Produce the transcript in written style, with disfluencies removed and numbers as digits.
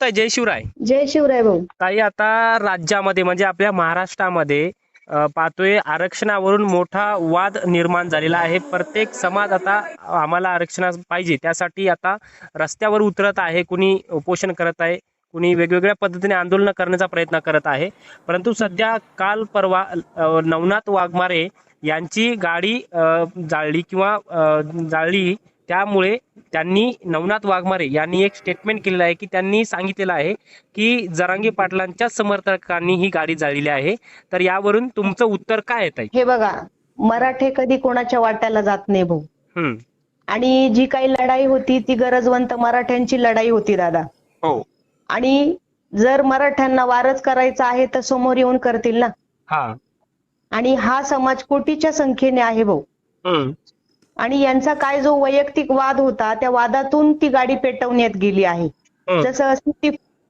ताई, जय शिवराय. जय शिवराय भाऊ. ताई, आता राज्यामध्ये म्हणजे आपल्या महाराष्ट्रामध्ये पाहतोय आरक्षणावरून मोठा वाद निर्माण झालेला आहे. प्रत्येक समाज आता आम्हाला आरक्षण पाहिजे त्यासाठी आता रस्त्यावर उतरत आहे. कुणी उपोषण करत आहे, कुणी वेगवेगळ्या पद्धतीने आंदोलन करण्याचा प्रयत्न करत आहे. परंतु सध्या काल परवा नवनाथ वाघमारे यांची गाडी जाळली किंवा जाळली. त्यामुळे त्यांनी नवनाथ वाघमारे यांनी एक स्टेटमेंट केलेलं आहे की त्यांनी सांगितलेलं आहे की जरांगे पाटलांच्या समर्थकांनी ही गाडी जाळलेली आहे. तर यावरून तुमचं उत्तर काय आहे? हे बघा, मराठे कधी कोणाच्या वाट्याला जात नाही भाऊ. हम्म. आणि जी काही लढाई होती ती गरजवंत मराठ्यांची लढाई होती दादा. हो. आणि जर मराठ्यांना वारच करायचं आहे तर समोर येऊन करतील ना. हा. आणि हा समाज कोटीच्या संख्येने आहे भाऊ. आणि यांचा काय जो वैयक्तिक वाद होता त्या वादातून ती गाडी पेटवण्यात गेली आहे. जसं